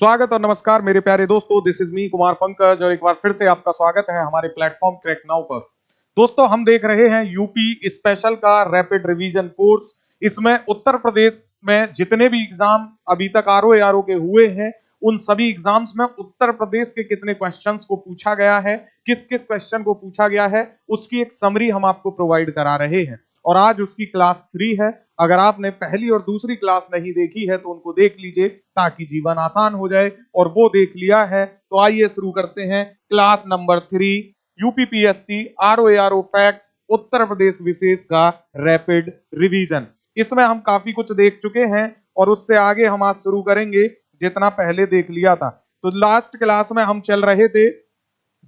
स्वागत और नमस्कार मेरे प्यारे दोस्तों, this is me Kumar Pankaj और एक बार फिर से आपका स्वागत है हमारे प्लेटफॉर्म क्रैक नाउ पर। दोस्तों, हम देख रहे हैं यूपी स्पेशल का रैपिड रिवीजन कोर्स। इसमें उत्तर प्रदेश में जितने भी एग्जाम अभी तक आरओ के हुए हैं, उन सभी एग्जाम्स में उत्तर प्रदेश के कितने क्वेश्चंस को पूछा गया है, किस किस क्वेश्चन को पूछा गया है, उसकी एक समरी हम आपको प्रोवाइड करा रहे हैं। और आज उसकी क्लास 3 है। अगर आपने पहली और दूसरी क्लास नहीं देखी है तो उनको देख लीजिए ताकि जीवन आसान हो जाए, और वो देख लिया है तो आइए शुरू करते हैं class number 3 UPPSC RO facts Uttar Pradesh विशेष का रैपिड रिवीजन। इसमें हम काफी कुछ देख चुके हैं और उससे आगे हम आज शुरू करेंगे जितना पहले देख लिया था। तो लास्ट क्लास में हम चल रहे थे,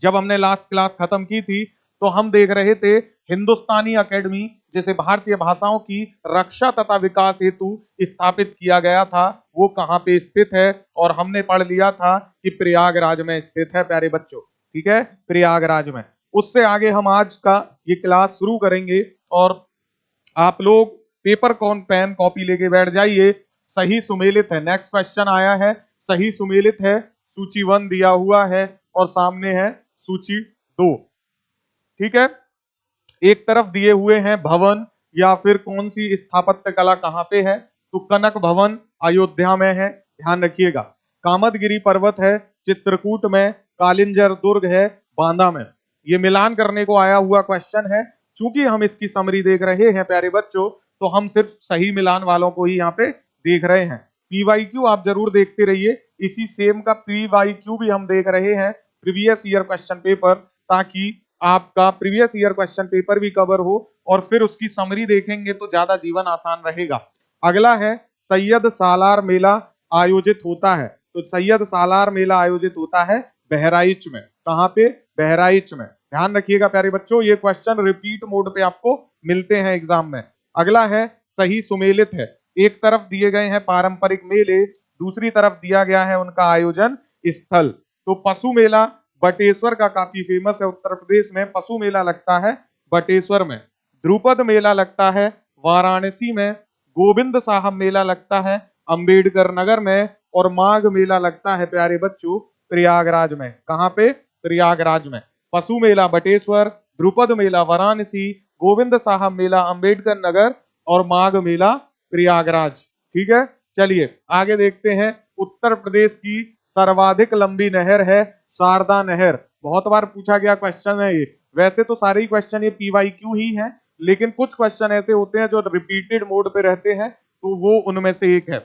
जब हमने लास्ट क्लास खत्म की थी तो हम देख रहे थे हिंदुस्तानी एकेडमी जिसे भारतीय भाषाओं की रक्षा तथा विकास हेतु स्थापित किया गया था, वो कहाँ पे स्थित है। और हमने पढ़ लिया था कि प्रयागराज में स्थित है प्यारे बच्चों, ठीक है, प्रयागराज में। उससे आगे हम आज का ये क्लास शुरू करेंगे और आप लोग पेपर कौन पेन कॉपी लेके बैठ जाइए। सही सुमेलित है, नेक्स्ट क्वेश्चन आया है, सही सुमेलित है। सूची 1 दिया हुआ है और सामने है सूची 2, ठीक है। एक तरफ दिए हुए हैं भवन या फिर कौन सी स्थापत्य कला कहां पे है, तो कनक भवन अयोध्या में है, ध्यान रखिएगा। कामदगिरी पर्वत है चित्रकूट में, कालिंजर दुर्ग है बांदा में। ये मिलान करने को आया हुआ क्वेश्चन है। चूंकि हम इसकी समरी देख रहे हैं प्यारे बच्चों, तो हम सिर्फ सही मिलान वालों को ही यहाँ पे देख रहे हैं। पीवाईक्यू आप जरूर देखते रहिए, इसी सेम का पीवाईक्यू भी हम देख रहे हैं, प्रीवियस ईयर क्वेश्चन पेपर, ताकि आपका प्रीवियस ईयर क्वेश्चन पेपर भी कवर हो और फिर उसकी समरी देखेंगे तो ज्यादा जीवन आसान रहेगा। अगला है सैयद सालार मेला आयोजित होता है, तो सैयद सालार मेला आयोजित होता है बहराइच में। कहां पे? बहराइच में। ध्यान रखिएगा प्यारे बच्चों, ये क्वेश्चन रिपीट मोड पे आपको मिलते हैं एग्जाम में। अगला है सही सुमेलित है। एक तरफ दिए गए हैं पारंपरिक मेले, दूसरी तरफ दिया गया है उनका आयोजन स्थल। तो पशु मेला बटेश्वर का काफी फेमस है, उत्तर प्रदेश में पशु मेला लगता है बटेश्वर में। ध्रुपद मेला लगता है वाराणसी में। गोविंद साहब मेला लगता है अंबेडकर नगर में। और माघ मेला लगता है प्यारे बच्चों प्रयागराज में। कहां पे? प्रयागराज में। पशु मेला बटेश्वर, ध्रुपद मेला वाराणसी, गोविंद साहब मेला अंबेडकर नगर और माघ मेला प्रयागराज, ठीक है। चलिए आगे देखते हैं। उत्तर प्रदेश की सर्वाधिक लंबी नहर है शारदा नहर। बहुत बार पूछा गया क्वेश्चन है ये। वैसे तो सारे ही क्वेश्चन ये पीवाईक्यू ही हैं, लेकिन कुछ क्वेश्चन ऐसे होते हैं जो रिपीटेड मोड पे रहते हैं, तो वो उनमें से एक है।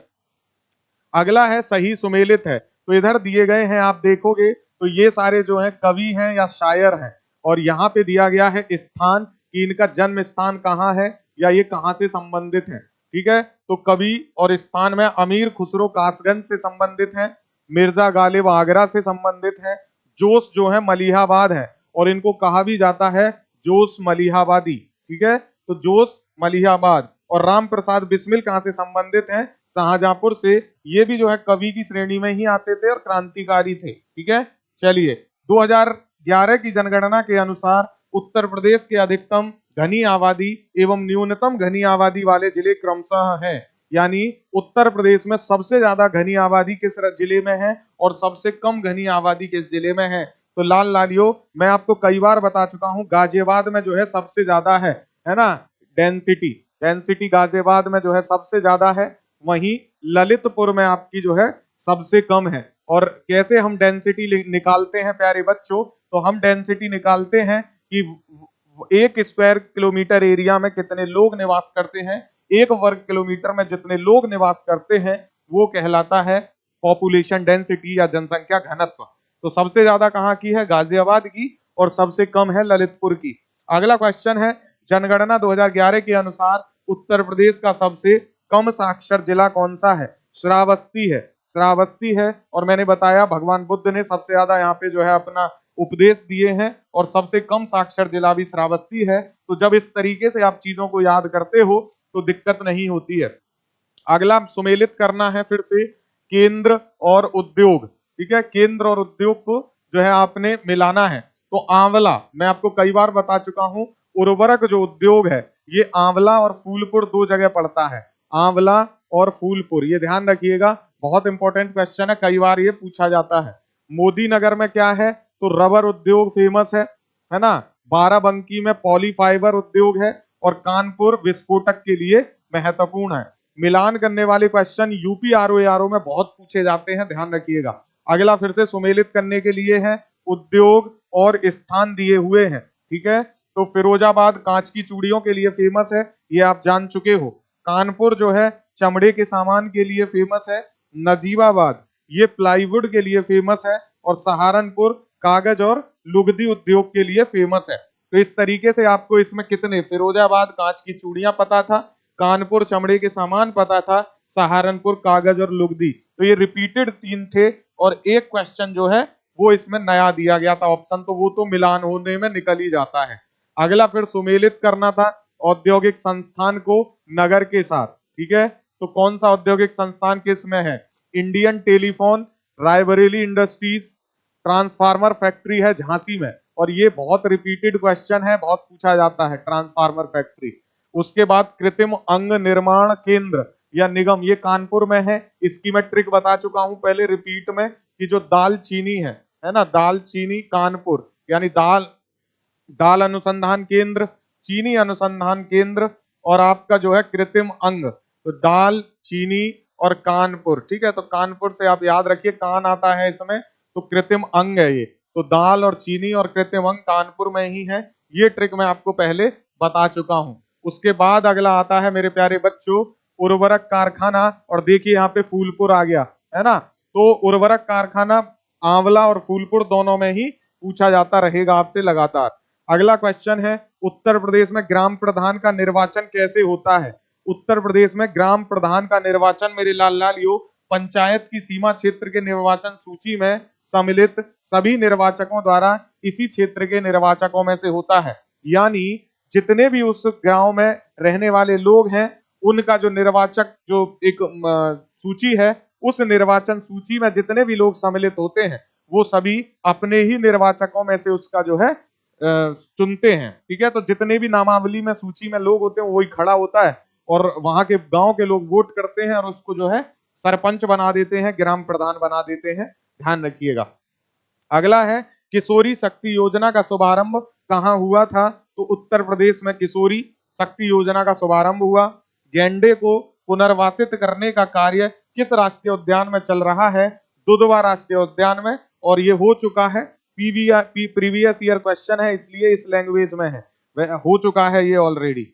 अगला है सही सुमेलित है। तो इधर दिए गए हैं, आप देखोगे तो ये सारे जो हैं कवि हैं या शायर हैं, और यहाँ पे दिया गया है स्थान कि इनका जन्म स्थान कहाँ है या ये कहाँ से संबंधित है, ठीक है। तो कवि और स्थान में अमीर खुसरो कासगंज से संबंधित है, मिर्जा गालिब आगरा से संबंधित है, जोश जो है मलिहाबाद है, और इनको कहा भी जाता है जोश मलिहाबादी, ठीक है। तो जोश मलिहाबाद। और राम प्रसाद बिस्मिल कहाँ से संबंधित हैं? शाहजहांपुर से। ये भी जो है कवि की श्रेणी में ही आते थे और क्रांतिकारी थे, ठीक है। चलिए 2011 की जनगणना के अनुसार उत्तर प्रदेश के अधिकतम घनी आबादी एवं न्यूनतम घनी आबादी वाले जिले क्रमशः हैं। यानी उत्तर प्रदेश में सबसे ज्यादा घनी आबादी किस जिले में है और सबसे कम घनी आबादी किस जिले में है? तो लाल लालियो, मैं आपको कई बार बता चुका हूं, गाजियाबाद में जो है सबसे ज्यादा है ना, डेंसिटी। डेंसिटी गाजियाबाद में जो है सबसे ज्यादा है, वहीं ललितपुर में आपकी जो है सबसे कम है। और कैसे हम डेंसिटी निकालते हैं प्यारे बच्चों? तो हम डेंसिटी निकालते हैं कि 1 स्क्वायर किलोमीटर एरिया में कितने लोग निवास करते हैं, 1 वर्ग किलोमीटर में जितने लोग निवास करते हैं वो कहलाता है पॉपुलेशन डेंसिटी या जनसंख्या घनत्व। तो सबसे ज्यादा कहाँ की है? गाजियाबाद की, और सबसे कम है ललितपुर की। अगला क्वेश्चन है, जनगणना 2011 के अनुसार उत्तर प्रदेश का सबसे कम साक्षर जिला कौन सा है? श्रावस्ती है। श्रावस्ती है, और मैंने बताया भगवान बुद्ध ने सबसे ज्यादा यहाँ पे जो है अपना उपदेश दिए हैं, और सबसे कम साक्षर जिला भी श्रावस्ती है। तो जब इस तरीके से आप चीजों को याद करते हो तो दिक्कत नहीं होती है। अगला सुमेलित करना है फिर से केंद्र और उद्योग, ठीक है। केंद्र और उद्योग को जो है आपने मिलाना है। तो आंवला, मैं आपको कई बार बता चुका हूं, उर्वरक जो उद्योग है ये आंवला और फूलपुर 2 जगह पड़ता है। आंवला और फूलपुर, ये ध्यान रखिएगा, बहुत इंपॉर्टेंट क्वेश्चन है, कई बार ये पूछा जाता है। मोदी नगर में क्या है, तो रबर उद्योग फेमस है ना। बाराबंकी में पॉलीफाइबर उद्योग है और कानपुर विस्फोटक के लिए महत्वपूर्ण है। मिलान करने वाले क्वेश्चन यूपी आरओ में बहुत पूछे जाते हैं, ध्यान रखिएगा। अगला फिर से सुमेलित करने के लिए है, उद्योग और स्थान दिए हुए हैं, ठीक है। तो फिरोजाबाद कांच की चूड़ियों के लिए फेमस है, ये आप जान चुके हो। कानपुर जो है चमड़े के सामान के लिए फेमस है। नजीबाबाद ये प्लाईवुड के लिए फेमस है और सहारनपुर कागज और लुगदी उद्योग के लिए फेमस है। तो इस तरीके से आपको इसमें कितने, फिरोजाबाद कांच की चूड़ियां पता था, कानपुर चमड़े के सामान पता था, सहारनपुर कागज और लुगदी, तो ये रिपीटेड 3 थे। और एक क्वेश्चन जो है वो इसमें नया दिया गया था ऑप्शन, तो वो तो मिलान होने में निकल ही जाता है। अगला फिर सुमेलित करना था औद्योगिक संस्थान को नगर के साथ, ठीक है। तो कौन सा औद्योगिक संस्थान किसमें है, Indian telephone, Raebareli industries, transformer factory है झांसी में, और ये बहुत रिपीटेड क्वेश्चन है, बहुत पूछा जाता है ट्रांसफार्मर फैक्ट्री। उसके बाद कृत्रिम अंग निर्माण केंद्र या निगम, ये कानपुर में है। इसकी मैं ट्रिक बता चुका हूं पहले रिपीट में, कि जो दाल चीनी है ना, दाल चीनी कानपुर, यानी दाल अनुसंधान केंद्र, चीनी अनुसंधान केंद्र, और आपका जो है कृत्रिम अंग, तो दाल चीनी और कानपुर, ठीक है। तो कानपुर से आप याद रखिए, कान आता है इसमें, तो कृत्रिम अंग है ये। तो दाल और चीनी और कृत्रिम अंग कानपुर में ही है, ये ट्रिक मैं आपको पहले बता चुका हूं। उसके बाद अगला आता है मेरे प्यारे बच्चों, उर्वरक कारखाना, और देखिए यहाँ पे फूलपुर आ गया, है ना। तो उर्वरक कारखाना आंवला और फूलपुर दोनों में ही पूछा जाता रहेगा आपसे लगातार। अगला क्वेश्चन है, उत्तर प्रदेश में ग्राम प्रधान का निर्वाचन कैसे होता है। उत्तर प्रदेश में ग्राम प्रधान का निर्वाचन मेरे लाल लालियो पंचायत की सीमा क्षेत्र के निर्वाचन सूची में सम्मिलित सभी निर्वाचकों द्वारा इसी क्षेत्र के निर्वाचकों में से होता है। यानी जितने भी उस गांव में रहने वाले लोग हैं, उनका जो निर्वाचक जो एक सूची है, उस निर्वाचन सूची में जितने भी लोग सम्मिलित होते हैं, वो सभी अपने ही निर्वाचकों में से उसका जो है चुनते हैं, ठीक है। तो जितने भी नामावली में सूची में लोग होते हैं वही खड़ा होता है, और वहां के गांव के लोग वोट करते हैं और उसको जो है सरपंच बना देते हैं, ग्राम प्रधान बना देते हैं, ध्यान रखिएगा। अगला है, किशोरी शक्ति योजना का शुभारंभ कहां हुआ था, तो उत्तर प्रदेश में किशोरी शक्ति योजना का शुभारंभ हुआ। गैंडे को पुनर्वासित करने का कार्य किस राष्ट्रीय उद्यान में चल रहा है, दुधवा राष्ट्रीय उद्यान में, और ये हो चुका है। प्रीवियस ईयर क्वेश्चन है, इसलिए इस लैंग्वेज में है, वह हो चुका है ये ऑलरेडी।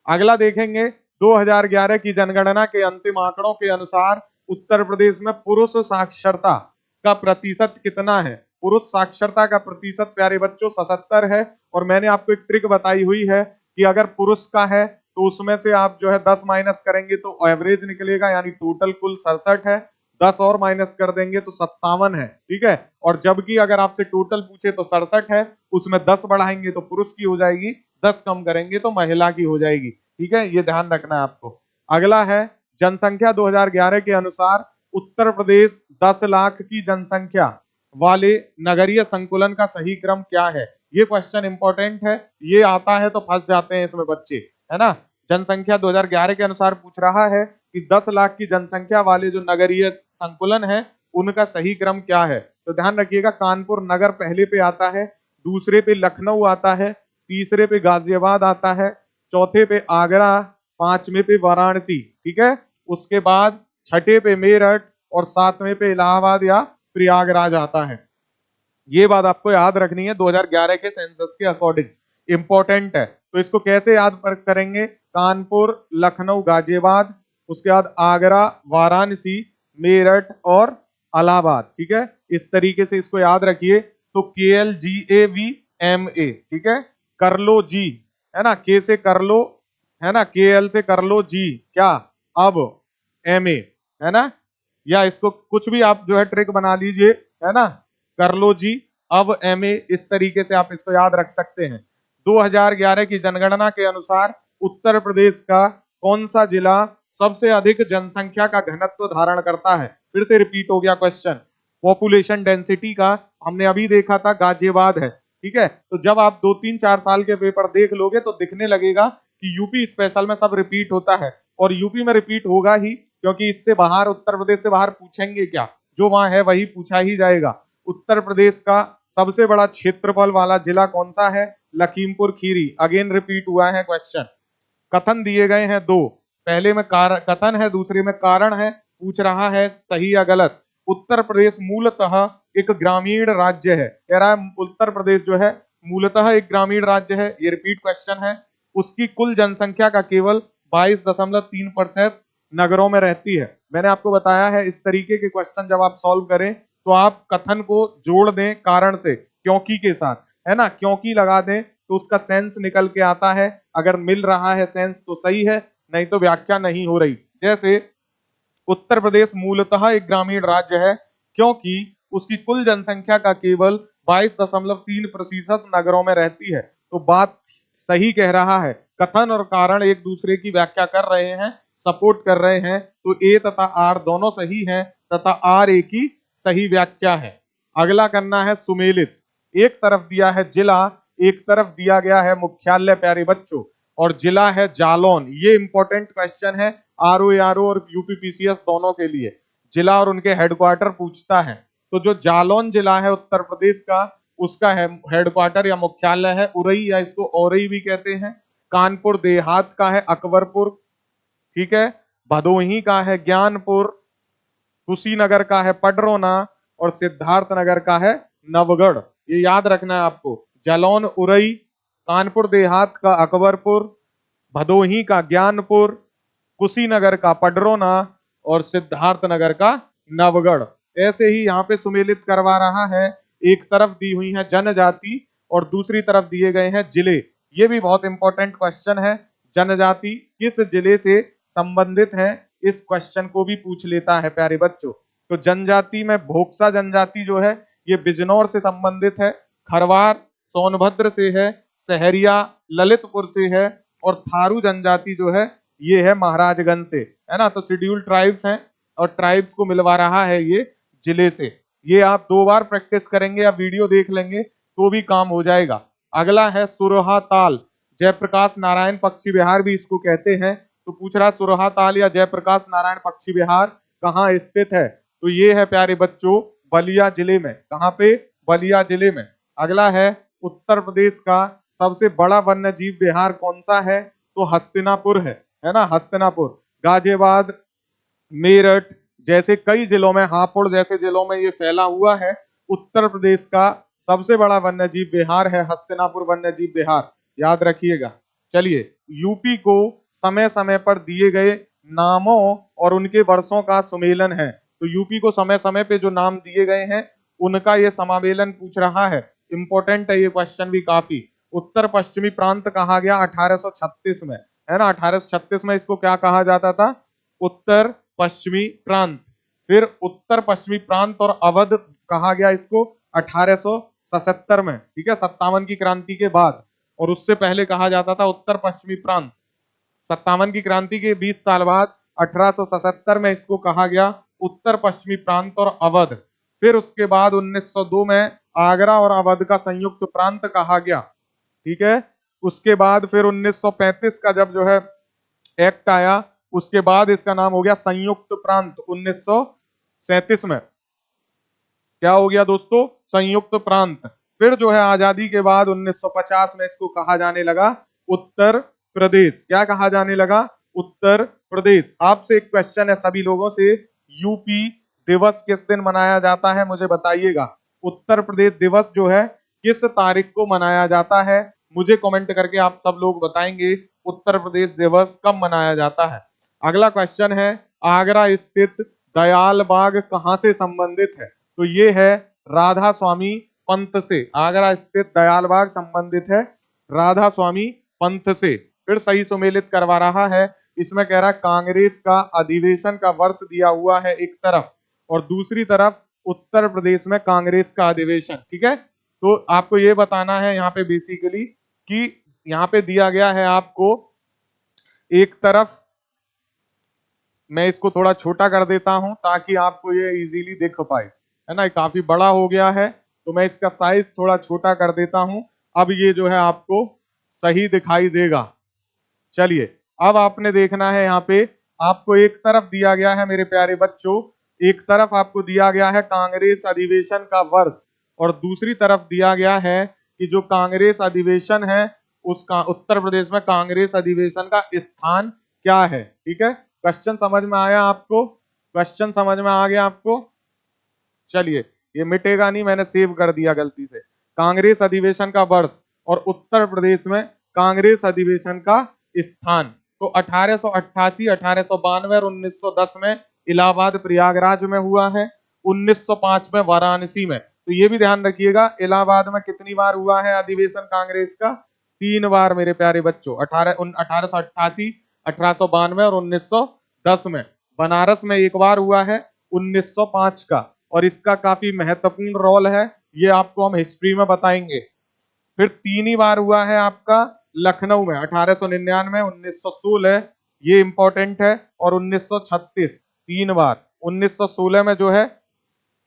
अगला देखेंगे, 2011 की जनगणना के अंतिम आंकड़ों के अनुसार उत्तर प्रदेश में पुरुष साक्षरता का प्रतिशत कितना है। पुरुष साक्षरता का प्रतिशत प्यारे बच्चों 77 है। और मैंने आपको एक ट्रिक बताई हुई है कि अगर पुरुष का है तो उसमें से आप जो है 10 माइनस करेंगे तो एवरेज निकलेगा, यानी टोटल कुल 67 है, 10 और माइनस कर देंगे तो 57 है, ठीक है। और जबकि अगर आपसे टोटल पूछे तो 67 है, उसमें 10 बढ़ाएंगे तो पुरुष की हो जाएगी, 10 कम करेंगे तो महिला की हो जाएगी, ठीक है। ये ध्यान रखना है आपको। अगला है, जनसंख्या 2011 के अनुसार उत्तर प्रदेश 10 लाख की जनसंख्या वाले नगरीय संकुलन का सही क्रम क्या है। ये क्वेश्चन इंपॉर्टेंट है, ये आता है तो फंस जाते हैं इसमें बच्चे, है ना। जनसंख्या 2011 के अनुसार पूछ रहा है कि 10 लाख की जनसंख्या वाले जो नगरीय संकुलन है उनका सही क्रम क्या है। तो ध्यान रखिएगा, कानपुर नगर पहले पे आता है, दूसरे पे लखनऊ आता है, तीसरे पे गाजियाबाद आता है, चौथे पे आगरा, पांचवें पे वाराणसी, ठीक है। उसके बाद छठे पे मेरठ और सातवें पे इलाहाबाद या प्रयागराज आता है। ये बात आपको याद रखनी है 2011 के सेंसस के अकॉर्डिंग, इंपॉर्टेंट है। तो इसको कैसे याद करेंगे, कानपुर, लखनऊ, गाजियाबाद, उसके बाद आगरा, वाराणसी, मेरठ और इलाहाबाद, ठीक है। इस तरीके से इसको याद रखिए। तो KLGAVMA, ठीक है, कर लो जी, है ना, के से कर लो, है ना, KL से कर लो जी, क्या अब MA, है ना। या इसको कुछ भी आप जो है ट्रिक बना लीजिए, है ना, कर लो जी अब MA, इस तरीके से आप इसको याद रख सकते हैं। 2011 की जनगणना के अनुसार उत्तर प्रदेश का कौन सा जिला सबसे अधिक जनसंख्या का घनत्व धारण करता है। फिर से रिपीट हो गया क्वेश्चन, पॉपुलेशन डेंसिटी का हमने अभी देखा था, गाजियाबाद है, ठीक है। तो जब आप 2-3-4 साल के पेपर देख लोगे तो दिखने लगेगा कि यूपी स्पेशल में सब रिपीट होता है, और यूपी में रिपीट होगा ही, क्योंकि इससे बाहर, उत्तर प्रदेश से बाहर पूछेंगे क्या, जो वहां है वही पूछा ही जाएगा। उत्तर प्रदेश का सबसे बड़ा क्षेत्रफल वाला जिला कौन सा है? लखीमपुर खीरी। अगेन रिपीट हुआ है क्वेश्चन। कथन दिए गए हैं दो, पहले में कथन है, दूसरे में कारण है। पूछ रहा है सही या गलत। उत्तर प्रदेश मूलतः एक ग्रामीण राज्य है। कह रहा है उत्तर प्रदेश जो है मूलतः एक ग्रामीण राज्य है, ये रिपीट क्वेश्चन है। उसकी कुल जनसंख्या का केवल 22.3% नगरों में रहती है। मैंने आपको बताया है इस तरीके के क्वेश्चन जब आप सॉल्व करें तो आप कथन को जोड़ दें कारण से, क्योंकि के साथ, है ना, क्योंकि लगा दें तो उसका सेंस निकल के आता है। अगर मिल रहा है सेंस तो सही है, नहीं तो व्याख्या नहीं हो रही। जैसे उत्तर प्रदेश मूलतः एक ग्रामीण राज्य है क्योंकि उसकी कुल जनसंख्या का केवल 22.3% नगरों में रहती है। तो बात सही कह रहा है। कथन और कारण एक दूसरे की व्याख्या कर रहे हैं, सपोर्ट कर रहे हैं, तो ए तथा आर दोनों सही हैं तथा आर ए की सही व्याख्या है। अगला करना है सुमेलित। एक तरफ दिया है जिला, एक तरफ दिया गया है मुख्यालय प्यारे बच्चों, और जिला है जालौन। ये इंपॉर्टेंट क्वेश्चन है आरओ और यूपीपीसीएस दोनों के लिए। जिला और उनके हेडक्वार्टर पूछता है। तो जो जालौन जिला है उत्तर प्रदेश का, उसका है हेडक्वार्टर या मुख्यालय है उरई, या इसको औरई भी कहते हैं। कानपुर देहात का है अकबरपुर, ठीक है। भदोही का है ज्ञानपुर, कुशीनगर का है पडरौना, और सिद्धार्थनगर का है नवगढ़। ये याद रखना है आपको। जालौन उरई, कानपुर देहात का अकबरपुर, भदोही का ज्ञानपुर, कुशीनगर का पडरौना, और सिद्धार्थनगर का नवगढ़। ऐसे ही यहाँ पे सुमेलित करवा रहा है। एक तरफ दी हुई है जनजाति और दूसरी तरफ दिए गए हैं जिले। ये भी बहुत इंपॉर्टेंट क्वेश्चन है। जनजाति किस जिले से संबंधित है, इस क्वेश्चन को भी पूछ लेता है प्यारे बच्चों। तो जनजाति में भोक्सा जनजाति जो है ये बिजनौर से संबंधित है, खरवार सोनभद्र से है, सहरिया ललितपुर से है, और थारू जनजाति जो है ये है महाराजगंज से, है ना। तो शेड्यूल्ड ट्राइब्स हैं और ट्राइब्स को मिलवा रहा है ये जिले से। ये आप 2 बार प्रैक्टिस करेंगे या वीडियो देख लेंगे तो भी काम हो जाएगा। अगला है सुरहा ताल। जयप्रकाश नारायण पक्षी विहार भी इसको कहते हैं। तो पूछ रहा सुरहा ताल या जयप्रकाश नारायण पक्षी विहार कहाँ स्थित है? तो ये है प्यारे बच्चों बलिया जिले में। कहाँ पे? बलिया जिले में। अगला है उत्तर प्रदेश का सबसे बड़ा वन्य जीव विहार कौन सा है? तो हस्तिनापुर है ना, हस्तिनापुर। गाजियाबाद, मेरठ जैसे कई जिलों में, हापुड़ जैसे जिलों में ये फैला हुआ है। उत्तर प्रदेश का सबसे बड़ा वन्य जीव विहार है हस्तिनापुर वन्य जीव विहार, याद रखिएगा। चलिए, यूपी को समय समय पर दिए गए नामों और उनके वर्षों का सुमेलन है। तो यूपी को समय समय पे जो नाम दिए गए हैं उनका ये समावेलन पूछ रहा है। इंपॉर्टेंट है ये क्वेश्चन भी काफी। उत्तर पश्चिमी प्रांत कहा गया 1836 में, है ना। 1836 में इसको क्या कहा जाता था? उत्तर पश्चिमी प्रांत। फिर उत्तर पश्चिमी प्रांत और अवध कहा गया इसको 1877 में, ठीक है, 57 की क्रांति के बाद। और उससे पहले कहा जाता था उत्तर पश्चिमी प्रांत। 57 की क्रांति के 20 साल बाद 1877 में इसको कहा गया उत्तर पश्चिमी प्रांत और अवध। फिर उसके बाद 1902 में आगरा और अवध का संयुक्त प्रांत कहा गया, ठीक है। उसके बाद फिर 1935 का जब जो है एक्ट आया, उसके बाद इसका नाम हो गया संयुक्त प्रांत। 1937 में क्या हो गया दोस्तों? संयुक्त प्रांत। फिर जो है आजादी के बाद 1950 में इसको कहा जाने लगा उत्तर प्रदेश। क्या कहा जाने लगा? उत्तर प्रदेश। आपसे एक क्वेश्चन है सभी लोगों से, यूपी दिवस किस दिन मनाया जाता है? मुझे बताइएगा। उत्तर प्रदेश दिवस जो है किस तारीख को मनाया जाता है? मुझे कमेंट करके आप सब लोग बताएंगे उत्तर प्रदेश दिवस कब मनाया जाता है। अगला क्वेश्चन है, आगरा स्थित दयाल बाग कहां से संबंधित है? तो ये है राधा स्वामी पंथ से। आगरा स्थित दयाल बाग संबंधित है राधा स्वामी पंथ से। फिर सही सुमेलित करवा रहा है। इसमें कह रहा है कांग्रेस का अधिवेशन का वर्ष दिया हुआ है एक तरफ, और दूसरी तरफ उत्तर प्रदेश में कांग्रेस का अधिवेशन, ठीक है। तो आपको ये बताना है यहाँ पे बेसिकली कि यहाँ पे दिया गया है आपको एक तरफ, मैं इसको थोड़ा छोटा कर देता हूं ताकि आपको ये इजीली दिख पाए, है ना। काफी बड़ा हो गया है तो मैं इसका साइज थोड़ा छोटा कर देता हूं। अब ये जो है आपको सही दिखाई देगा। चलिए, अब आपने देखना है यहाँ पे आपको एक तरफ दिया गया है मेरे प्यारे बच्चों, एक तरफ आपको दिया गया है कांग्रेस अधिवेशन का वर्ष और दूसरी तरफ दिया गया है कि जो कांग्रेस अधिवेशन है उसका उत्तर प्रदेश में कांग्रेस अधिवेशन का स्थान क्या है। ठीक है, क्वेश्चन समझ में आया आपको? क्वेश्चन समझ में आ गया आपको? चलिए, ये मिटेगा नहीं, मैंने सेव कर दिया गलती से। कांग्रेस अधिवेशन का वर्ष और उत्तर प्रदेश में कांग्रेस अधिवेशन का स्थान। तो 1888, 1892 और 1910 में इलाहाबाद प्रयागराज में हुआ है, 1905 में वाराणसी में। तो ये भी ध्यान रखिएगा, इलाहाबाद में कितनी बार हुआ है अधिवेशन कांग्रेस का? 3 बार मेरे प्यारे बच्चों, 1888, 1892 और 1910 में। बनारस में एक बार हुआ है 1905 का, और इसका काफी महत्वपूर्ण रोल है, ये आपको हम हिस्ट्री में बताएंगे। फिर 3 ही बार हुआ है आपका लखनऊ में, 1899, 1916, ये इंपॉर्टेंट है, और 1936 3 बार। 1916 में जो है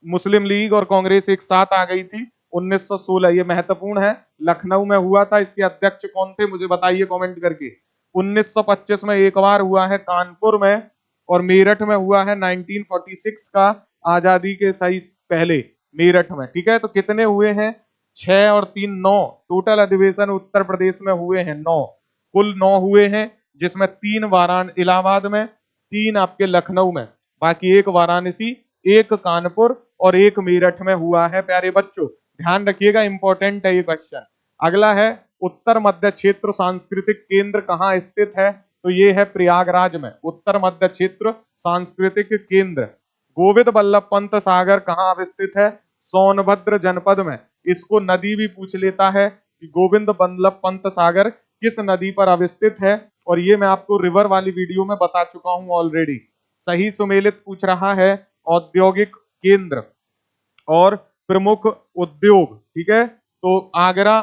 मुस्लिम लीग और कांग्रेस एक साथ आ गई थी, 1916, ये महत्वपूर्ण है, लखनऊ में हुआ था। इसके अध्यक्ष कौन थे मुझे बताइए कमेंट करके। 1925 में एक बार हुआ है कानपुर में, और मेरठ में हुआ है 1946 का, आजादी के सही पहले मेरठ में। ठीक है, तो कितने हुए हैं? 6 और 3 9 टोटल अधिवेशन उत्तर प्रदेश में हुए हैं, 9 कुल 9 हुए हैं, जिसमें 3 वाराणसी इलाहाबाद में, 3 आपके लखनऊ में, बाकी 1 वाराणसी, 1 कानपुर और 1 मेरठ में हुआ है प्यारे बच्चों। ध्यान रखिएगा, इंपॉर्टेंट है ये क्वेश्चन। अगला है उत्तर मध्य क्षेत्र सांस्कृतिक केंद्र कहाँ स्थित है? तो ये है प्रयागराज में, उत्तर मध्य क्षेत्र सांस्कृतिक केंद्र। गोविंद बल्लभ पंत सागर कहाँ अवस्थित है? सोनभद्र जनपद में। इसको नदी भी पूछ लेता है कि गोविंद बल्लभ पंत सागर किस नदी पर अवस्थित है, और ये मैं आपको रिवर वाली वीडियो में बता चुका हूं ऑलरेडी। सही सुमेलित पूछ रहा है औद्योगिक केंद्र और प्रमुख उद्योग। ठीक है, तो आगरा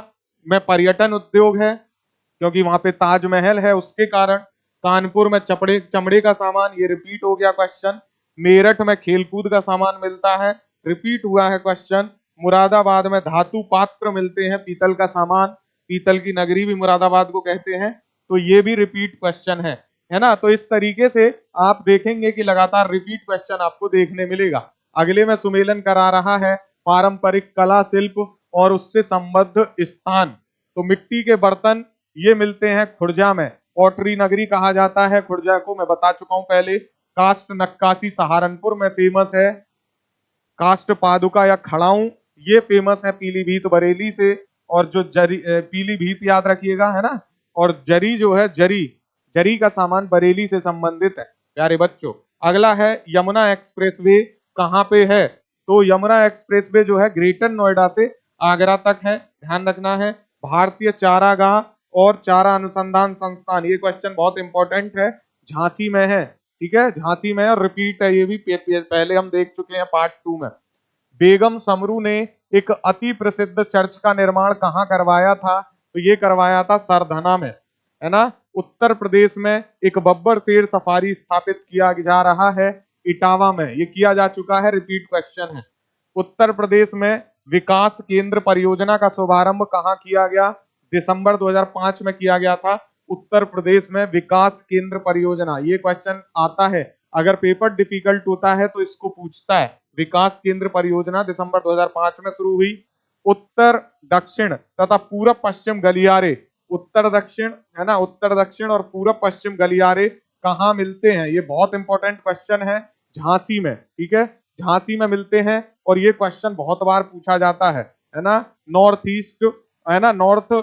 में पर्यटन उद्योग है क्योंकि वहां पे ताजमहल है उसके कारण। कानपुर में चमड़े का सामान, ये रिपीट हो गया क्वेश्चन। मेरठ में खेलकूद का सामान मिलता है, रिपीट हुआ है क्वेश्चन। मुरादाबाद में धातु पात्र मिलते हैं, पीतल का सामान, पीतल की नगरी भी मुरादाबाद को कहते हैं, तो ये भी रिपीट क्वेश्चन है ना। तो इस तरीके से आप देखेंगे कि लगातार रिपीट क्वेश्चन आपको देखने मिलेगा। अगले में सुमेलन करा रहा है पारंपरिक कला शिल्प और उससे संबद्ध स्थान। तो मिट्टी के बर्तन ये मिलते हैं खुर्जा में, पॉटरी नगरी कहा जाता है खुर्जा को, मैं बता चुका हूं पहले। कास्ट नक्काशी सहारनपुर में फेमस है, कास्ट पादुका या खड़ाऊ ये फेमस है पीलीभीत बरेली से, और जो जरी पीलीभीत याद रखिएगा, है ना। और जरी जो है, जरी का सामान बरेली से संबंधित है प्यारे बच्चों। अगला है यमुना एक्सप्रेसवे कहाँ पे है? तो यमुना एक्सप्रेसवे जो है ग्रेटर नोएडा से आगरा तक है, ध्यान रखना है। भारतीय चारागाह और चारा अनुसंधान संस्थान, ये क्वेश्चन बहुत इंपॉर्टेंट है, झांसी में है। ठीक है, झांसी में, और रिपीट है ये भी, पहले हम देख चुके हैं पार्ट 2 में। बेगम समरू ने एक अति प्रसिद्ध चर्च का निर्माण कहाँ करवाया था? तो ये करवाया था सरधना में, है ना। उत्तर प्रदेश में एक बब्बर शेर सफारी स्थापित किया जा रहा है इटावा में, ये किया जा चुका है, रिपीट क्वेश्चन है। उत्तर प्रदेश में विकास केंद्र परियोजना का शुभारंभ कहाँ किया गया? दिसंबर 2005 में किया गया था। उत्तर प्रदेश में विकास केंद्र परियोजना, ये क्वेश्चन आता है, अगर पेपर डिफिकल्ट होता है तो इसको पूछता है। विकास केंद्र परियोजना दिसंबर 2005 में शुरू हुई। उत्तर दक्षिण तथा पूर्व पश्चिम गलियारे, उत्तर दक्षिण, है ना, उत्तर दक्षिण और पूर्व पश्चिम गलियारे कहाँ मिलते हैं? ये बहुत इंपॉर्टेंट क्वेश्चन है, झांसी में। ठीक है, झांसी में मिलते हैं, और ये क्वेश्चन बहुत बार पूछा जाता है ना। नॉर्थ ईस्ट, है ना, नॉर्थ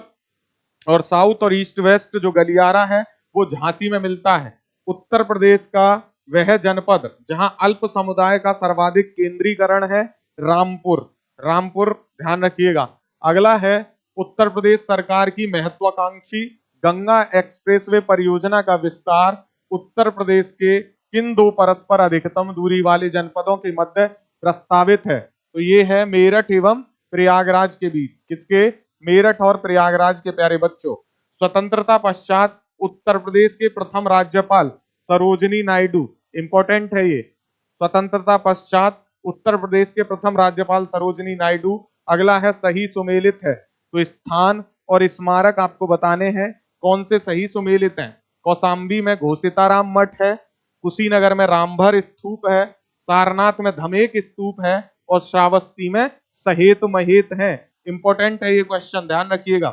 और साउथ और ईस्ट वेस्ट जो गलियारा है वो झांसी में मिलता है। उत्तर प्रदेश का वह जनपद जहां अल्प समुदाय का सर्वाधिक केंद्रीकरण है, रामपुर, रामपुर ध्यान रखिएगा। अगला है उत्तर प्रदेश सरकार की महत्वाकांक्षी गंगा एक्सप्रेसवे परियोजना का विस्तार उत्तर प्रदेश के किन 2 परस्पर अधिकतम दूरी वाले जनपदों के मध्य प्रस्तावित है? तो ये है मेरठ एवं प्रयागराज के बीच। किसके? मेरठ और प्रयागराज के प्यारे बच्चों। स्वतंत्रता पश्चात उत्तर प्रदेश के प्रथम राज्यपाल सरोजिनी नायडू, इंपॉर्टेंट है ये, स्वतंत्रता पश्चात उत्तर प्रदेश के प्रथम राज्यपाल सरोजिनी नायडू। अगला है सही सुमेलित है, तो स्थान और स्मारक आपको बताने हैं कौन से सही सुमेलित हैं। कौशाम्बी में घोषिताराम मठ है, कुशीनगर में रामभर स्तूप है, सारनाथ में धमेक स्तूप है और श्रावस्ती में सहेत महेत है। इंपॉर्टेंट है ये क्वेश्चन, ध्यान रखिएगा।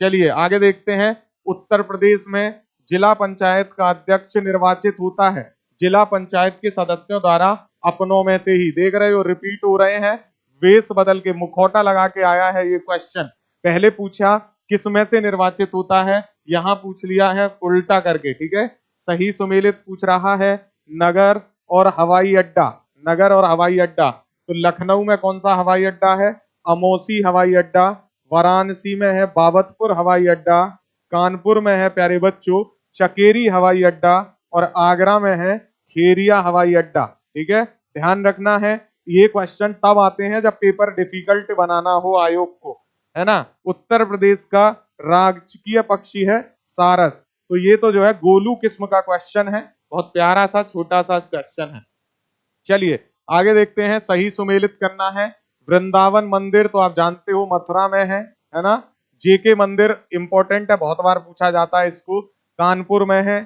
चलिए आगे देखते हैं। उत्तर प्रदेश में जिला पंचायत का अध्यक्ष निर्वाचित होता है जिला पंचायत के सदस्यों द्वारा अपनों में से ही। देख रहे हो रिपीट हो रहे हैं, वेश बदल के मुखौटा लगा के आया है ये क्वेश्चन। पहले पूछा किस में से निर्वाचित होता है, यहां पूछ लिया है उल्टा करके, ठीक है। सही सुमेलित पूछ रहा है नगर और हवाई अड्डा। नगर और हवाई अड्डा, तो लखनऊ में कौन सा हवाई अड्डा है, अमोसी हवाई अड्डा। वाराणसी में है बाबतपुर हवाई अड्डा। कानपुर में है प्यारे बच्चों चकेरी हवाई अड्डा और आगरा में है खेरिया हवाई अड्डा। ठीक है, ध्यान रखना है ये क्वेश्चन तब आते हैं जब पेपर डिफिकल्ट बनाना हो आयोग को, है ना। उत्तर प्रदेश का राजकीय पक्षी है सारस। तो ये तो जो है गोलू किस्म का क्वेश्चन है, बहुत प्यारा सा छोटा सा क्वेश्चन है। चलिए आगे देखते हैं। सही सुमेलित करना है। वृंदावन मंदिर तो आप जानते हो मथुरा में है ना। जेके मंदिर इंपॉर्टेंट है, बहुत बार पूछा जाता है इसको, कानपुर में है।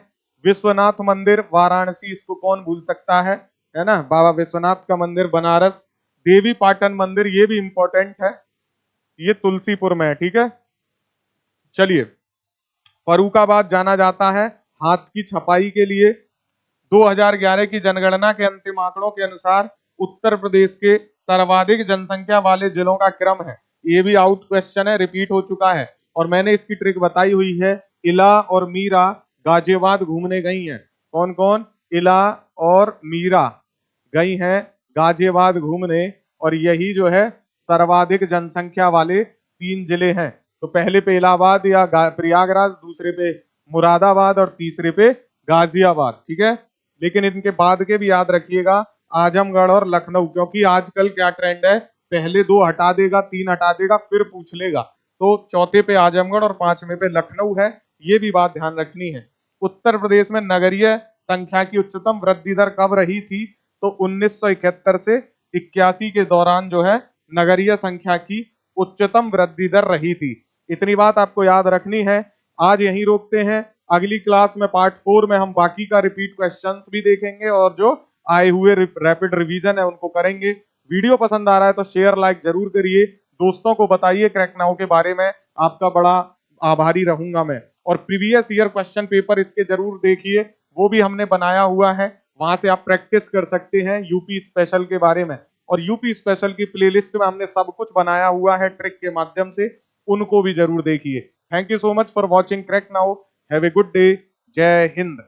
विश्वनाथ मंदिर वाराणसी, इसको कौन भूल सकता है ना। बाबा विश्वनाथ का मंदिर बनारस। देवी पाटन मंदिर ये भी इंपॉर्टेंट है, ये तुलसीपुर में है। ठीक है, चलिए फरुखाबाद जाना जाता है हाथ की छपाई के लिए। 2011 की जनगणना के अंतिम आंकड़ों के अनुसार उत्तर प्रदेश के सर्वाधिक जनसंख्या वाले जिलों का क्रम है। ये भी आउट क्वेश्चन है, रिपीट हो चुका है और मैंने इसकी ट्रिक बताई हुई है। इला और मीरा गाजियाबाद घूमने गई हैं। कौन कौन, इला और मीरा गई हैं गाजियाबाद घूमने, और यही जो है सर्वाधिक जनसंख्या वाले 3 जिले हैं। तो पहले पे इलाहाबाद या प्रयागराज, दूसरे पे मुरादाबाद और तीसरे पे गाजियाबाद। ठीक है, लेकिन इनके बाद के भी याद रखिएगा, आजमगढ़ और लखनऊ, क्योंकि आजकल क्या ट्रेंड है, पहले 2 हटा देगा 3 हटा देगा फिर पूछ लेगा। तो चौथे पे आजमगढ़ और 5वें पे लखनऊ है, ये भी बात ध्यान रखनी है। उत्तर प्रदेश में नगरीय संख्या की उच्चतम वृद्धि दर कब रही थी, तो 1971 से 81 के दौरान जो है नगरीय संख्या की उच्चतम वृद्धि दर रही थी। इतनी बात आपको याद रखनी है। आज यहीं रोकते हैं, अगली क्लास में पार्ट 4 में हम बाकी का रिपीट क्वेश्चंस भी देखेंगे और जो आए हुए रैपिड रिवीजन है उनको करेंगे। वीडियो पसंद आ रहा है तो शेयर लाइक जरूर करिए, दोस्तों को बताइए क्रैक नाउ के बारे में, आपका बड़ा आभारी रहूंगा मैं। और प्रीवियस ईयर क्वेश्चन पेपर इसके जरूर देखिए, वो भी हमने बनाया हुआ है, वहां से आप प्रैक्टिस कर सकते हैं यूपी स्पेशल के बारे में। और यूपी स्पेशल की प्लेलिस्ट में हमने सब कुछ बनाया हुआ है ट्रिक के माध्यम से, उनको भी जरूर देखिए। Thank you so much for watching crack now. Have a good day. जय हिंद।